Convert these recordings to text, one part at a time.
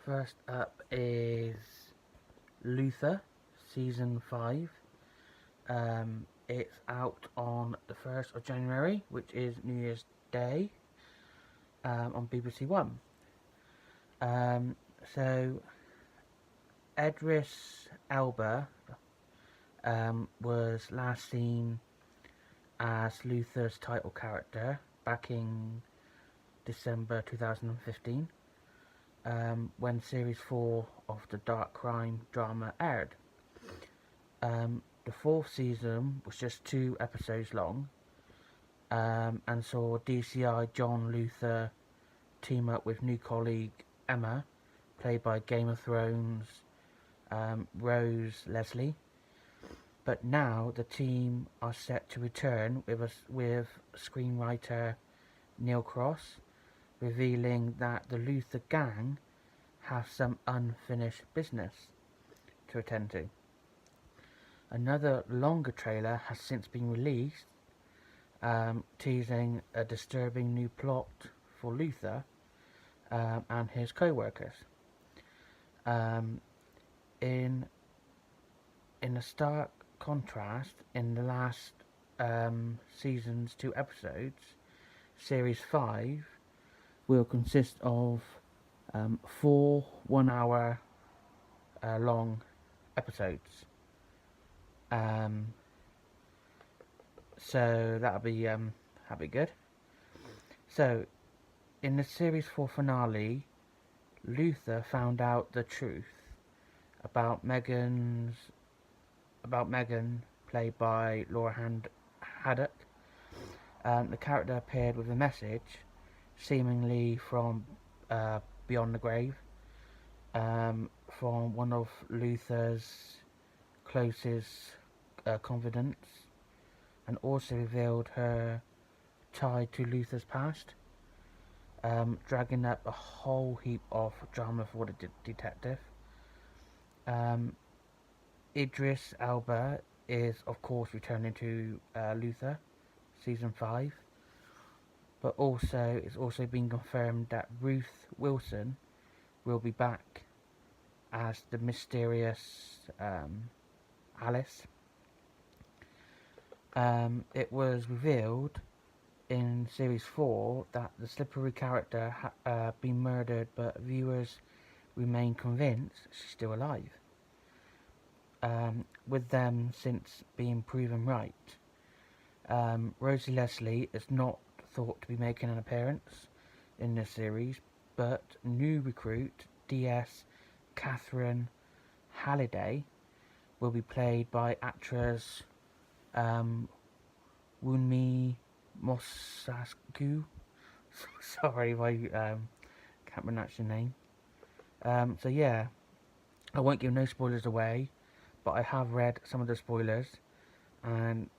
First up is Luther, Season 5. It's out on the 1st of January, which is New Year's Day, on BBC One. So, Idris Elba was last seen as Luther's title character back in December 2015, when Series 4 of the dark crime drama aired. The fourth season was just 2 episodes long, and saw DCI JohnLuther team up with new colleague Emma, played by Game of Thrones Rose Leslie. But now the team are set to return with screenwriter Neil Cross, revealing that the Luther gang have some unfinished business to attend to. Another longer trailer has since been released, teasing a disturbing new plot for Luther and his co-workers. In a stark contrast, in the last season's 2 episodes, Series 5 will consist of 4 1-hour long episodes. So that'll be good. So, in the Series 4 finale, Luther found out the truth about Megan, played by Laura Haddock. The character appeared with a message, seemingly from beyond the grave, from one of Luther's closest confidants, and also revealed her tie to Luther's past, dragging up a whole heap of drama for the detective. Idris Elba is, of course, returning to Luther, Season 5, but also it's also been confirmed that Ruth Wilson will be back as the mysterious Alice. It was revealed in Series 4 that the slippery character had been murdered, but viewers remain convinced she's still alive, with them since being proven right. Rosie Leslie is not thought to be making an appearance in this series, but new recruit DS Catherine Halliday will be played by actress Wunmi Mosaku. Sorry if I can't pronounce your name. So yeah, I won't give no spoilers away, but I have read some of the spoilers, and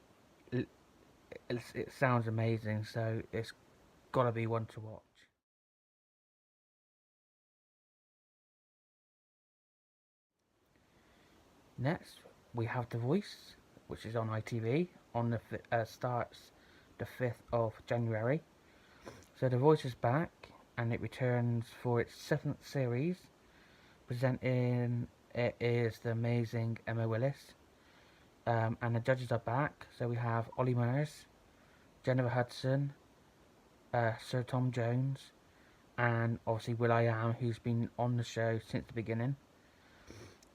it sounds amazing, so it's gotta be one to watch. Next, we have The Voice, which is on ITV, on the starts the 5th of January. So The Voice is back, and it returns for its 7th series. Presenting it is the amazing Emma Willis, and the judges are back. So we have Ollie Murs, Jennifer Hudson, Sir Tom Jones, and obviously will.i.am, who's been on the show since the beginning.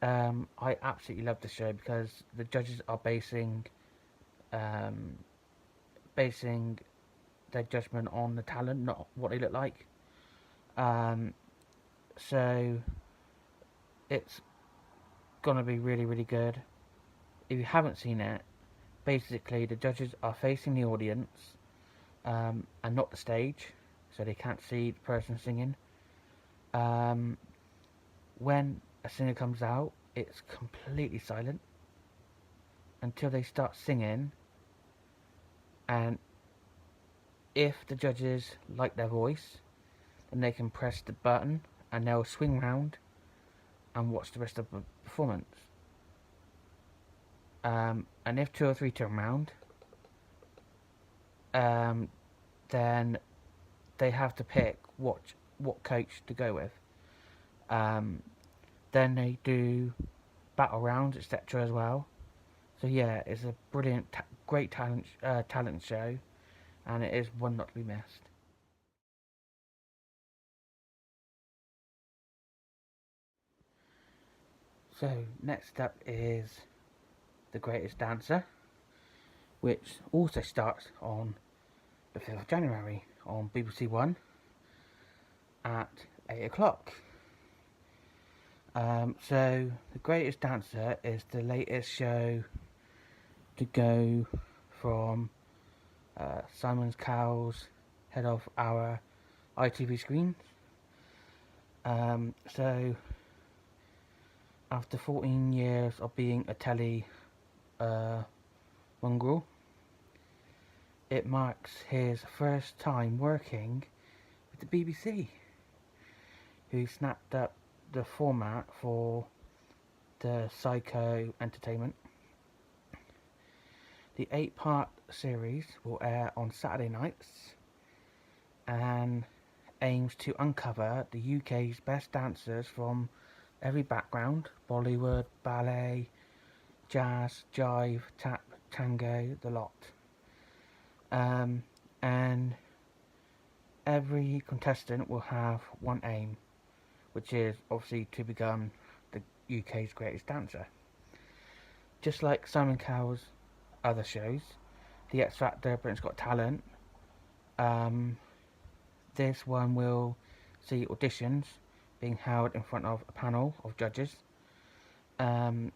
I absolutely love the show because the judges are basing their judgment on the talent, not what they look like. So it's gonna be really, really good. If you haven't seen it, basically the judges are facing the audience, and not the stage, so they can't see the person singing. When a singer comes out, it's completely silent until they start singing, and if the judges like their voice, then they can press the button and they'll swing round and watch the rest of the performance. And if 2 or 3 turn round, then they have to pick what coach to go with. Then they do battle rounds, etc. as well. So yeah, it's a brilliant, great talent show, and it is one not to be missed. So next up is The Greatest Dancer, which also starts on the 5th of January on BBC One at 8 o'clock. So The Greatest Dancer is the latest show to go from Simon Cowell's head of our ITV screens. So after 14 years of being a telly mongrel, it marks his first time working with the BBC, who snapped up the format for the Psycho entertainment. The 8-part series will air on Saturday nights and aims to uncover the UK's best dancers from every background: Bollywood, ballet, jazz, jive, tap, tango, the lot. And every contestant will have one aim, which is obviously to become the UK's greatest dancer. Just like Simon Cowell's other shows, The X Factor, Britain's Got Talent, this one will see auditions being held in front of a panel of judges. There'll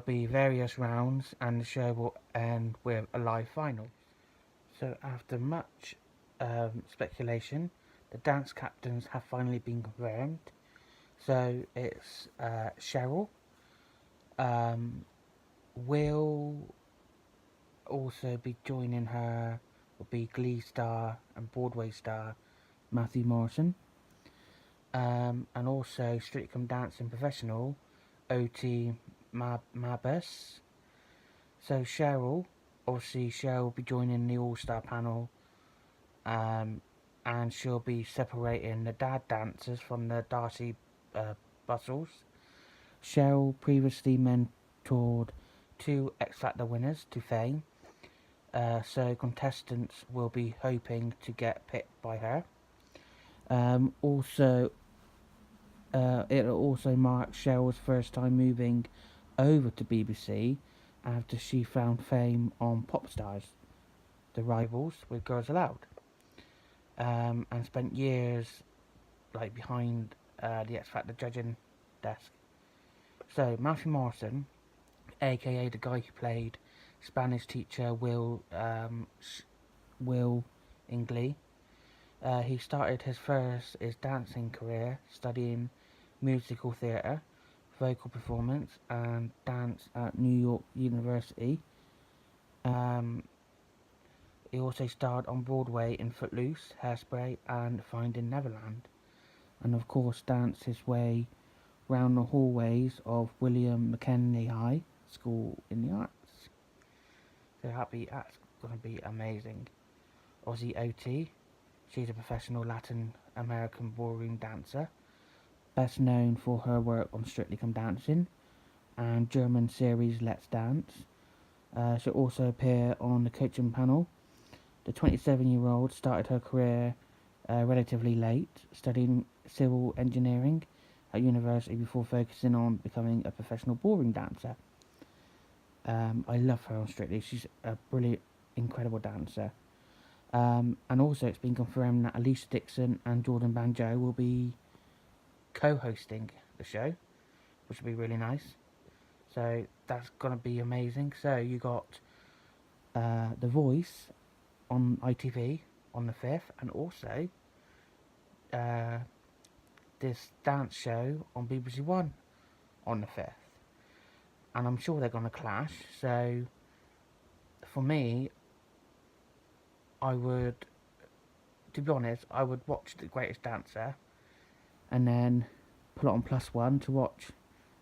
be various rounds, and the show will end with a live final. So after much speculation, the dance captains have finally been confirmed. So it's Cheryl, will also be joining her, will be Glee star and Broadway star Matthew Morrison, and also Strictly Come Dancing professional OT Mabus. So Cheryl will be joining the all-star panel, and she'll be separating the dad dancers from the Darcy Bustles. Cheryl previously mentored 2 X Factor winners to fame, so contestants will be hoping to get picked by her. It'll also mark Cheryl's first time moving over to BBC after she found fame on Pop Stars, The Rivals with Girls Aloud, and spent years behind the X Factor judging desk. So Matthew Morrison, aka the guy who played Spanish teacher Will in Glee, he started his dancing career studying musical theatre, vocal performance and dance at New York University. He also starred on Broadway in Footloose, Hairspray and Finding Neverland, and of course danced his way round the hallways of William McKinley High School in the Arts. So that's going to be amazing. Aussie OT, she's a professional Latin American ballroom dancer, best known for her work on Strictly Come Dancing and German series Let's Dance. She'll also appear on the coaching panel. The 27-year-old started her career relatively late, studying civil engineering at university before focusing on becoming a professional ballroom dancer. I love her on Strictly. She's a brilliant, incredible dancer. And also it's been confirmed that Alicia Dixon and Jordan Banjo will be co-hosting the show, which will be really nice. So that's gonna be amazing. So you got The Voice on ITV on the 5th, and also this dance show on BBC One on the 5th. And I'm sure they're gonna clash. So for me, to be honest, I would watch The Greatest Dancer and then put it on +1 to watch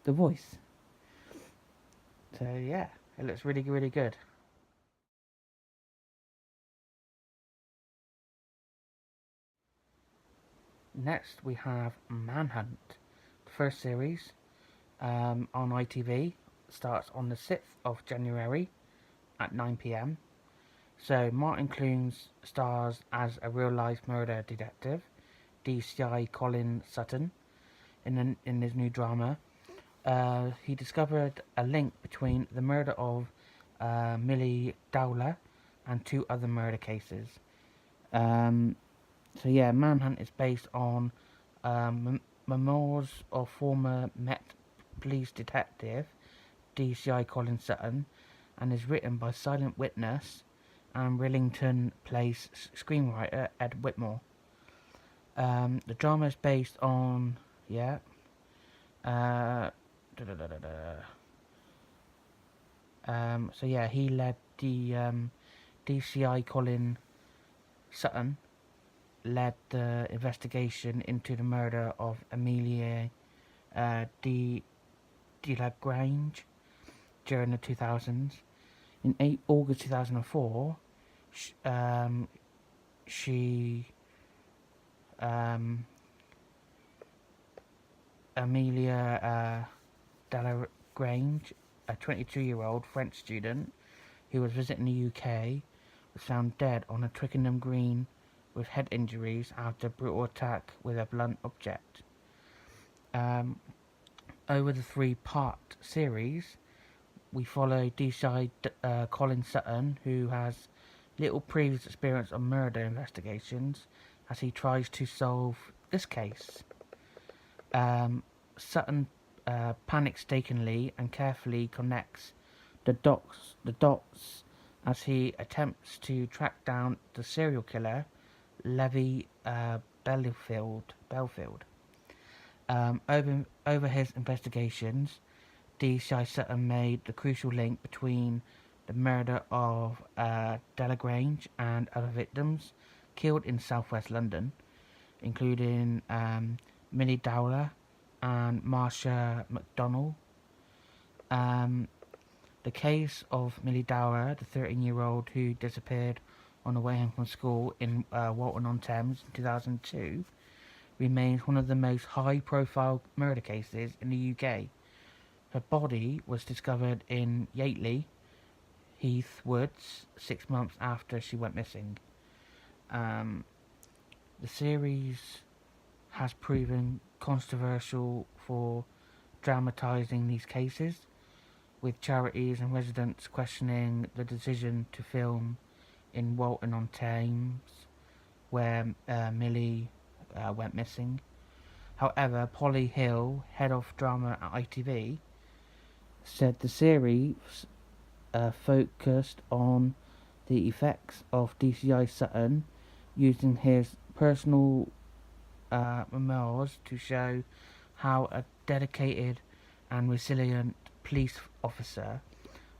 The Voice. So yeah, it looks really, really good. Next we have Manhunt. The first series on ITV starts on the 6th of January at 9 p.m. So Martin Clunes stars as a real-life murder detective, DCI Colin Sutton, in his new drama. He discovered a link between the murder of Millie Dowler and two other murder cases. Manhunt is based on memoirs of former Met Police Detective DCI Colin Sutton, and is written by silent witness and Rillington Place screenwriter Ed Whitmore. The drama is based on he led the DCI Colin Sutton led the investigation into the murder of Amelia de Lagrange during the 2000s. In August 2004, Amelia Delagrange, a 22-year-old French student who was visiting the UK, was found dead on a Twickenham Green with head injuries after a brutal attack with a blunt object. Over the three-part series, we follow DCI Colin Sutton, who has little previous experience on murder investigations, as he tries to solve this case. Sutton painstakingly and carefully connects the dots as he attempts to track down the serial killer, Levi Belfield. Over his investigations, DCI Sutton made the crucial link between the murder of Delagrange and other victims killed in southwest London, including Millie Dowler and Marcia McDonnell. The case of Millie Dowler, the 13-year-old who disappeared on the way home from school in Walton-on-Thames in 2002, remains one of the most high-profile murder cases in the UK. Her body was discovered in Yateley Heath Woods 6 months after she went missing. The series has proven controversial for dramatising these cases, with charities and residents questioning the decision to film in Walton-on-Thames, where Millie went missing. However, Polly Hill, head of drama at ITV, said the series focused on the effects of DCI Sutton using his personal memoirs to show how a dedicated and resilient police officer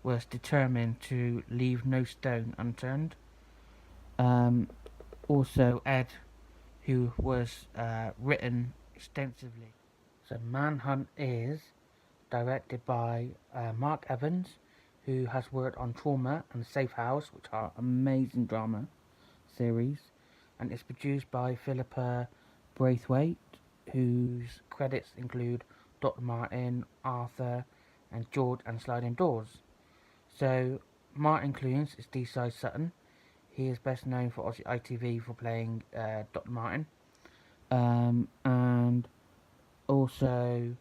was determined to leave no stone unturned. Also, Ed, who was written extensively. So Manhunt is directed by Mark Evans, who has worked on Trauma and Safe House, which are amazing drama series, and it's produced by Philippa Braithwaite, whose credits include Dr. Martin, Arthur, and George and Sliding Doors. So Martin Clunes is DCI Sutton. He is best known for obviously ITV for playing Dr. Martin, and also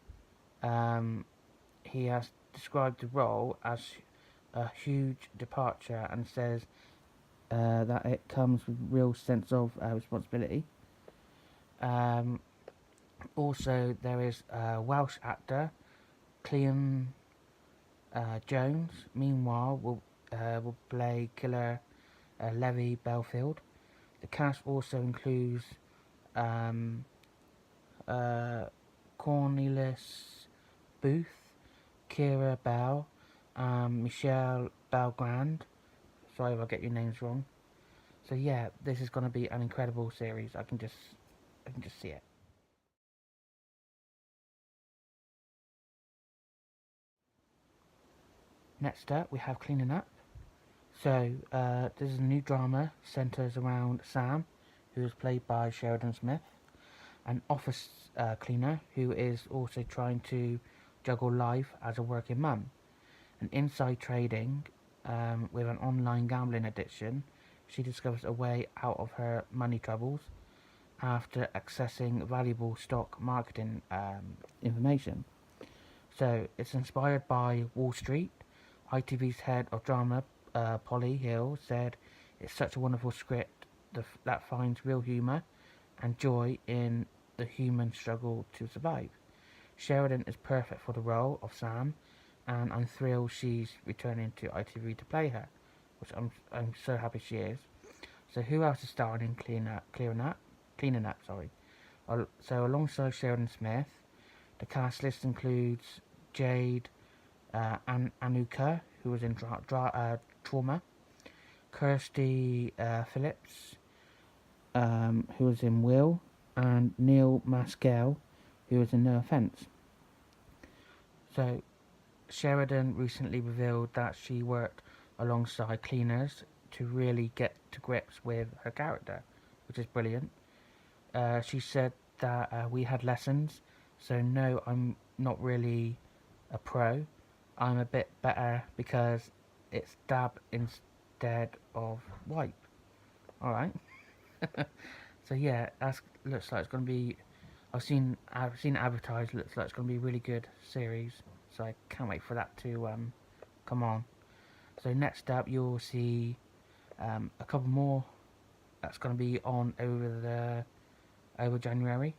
he has described the role as a huge departure and says that it comes with a real sense of responsibility. Also, there is a Welsh actor, Clean Jones. Meanwhile, will play killer Levi Belfield. The cast also includes Cornelis Booth, Kira Bell, Michelle Belgrand. Sorry if I get your names wrong. So yeah, this is going to be an incredible series. I can just see it. Next up, we have Cleaning Up. So this is a new drama, centres around Sam, who is played by Sheridan Smith. an office cleaner who is also trying to juggle life as a working mum, and inside trading with an online gambling addiction. She discovers a way out of her money troubles after accessing valuable stock marketing information. So it's inspired by Wall Street. ITV's head of drama, Polly Hill, said it's such a wonderful script that finds real humour and joy in the human struggle to survive. Sheridan is perfect for the role of Sam, and I'm thrilled she's returning to ITV to play her, which I'm so happy she is. So who else is starring in Cleaning Up? So alongside Sheridan Smith, the cast list includes Jade Anuka, who was in Trauma, Kirsty Phillips, who was in Will, and Neil Maskell, who was in No Offence. So Sheridan recently revealed that she worked alongside cleaners to really get to grips with her character, which is brilliant. She said that we had lessons, so no, I'm not really a pro. I'm a bit better because it's dab instead of wipe. Alright. So yeah, that looks like it's going to be... I've seen it advertised. Looks like it's going to be a really good series. So I can't wait for that to come on. So next up, you'll see a couple more that's going to be on over January.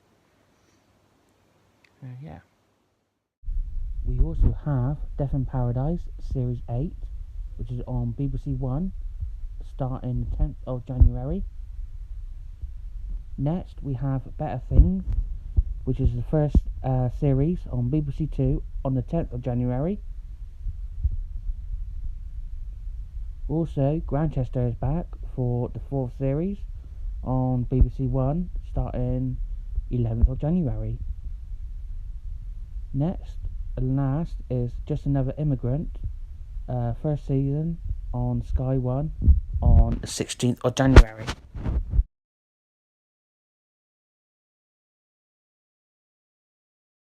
Yeah. We also have Death in Paradise Series 8, which is on BBC One, starting the 10th of January. Next, we have Better Things, which is the first series on BBC Two on the 10th of January. Also, Grantchester is back for the 4th series on BBC One, starting 11th of January. Next and last is Just Another Immigrant, first season on Sky One on the 16th of January.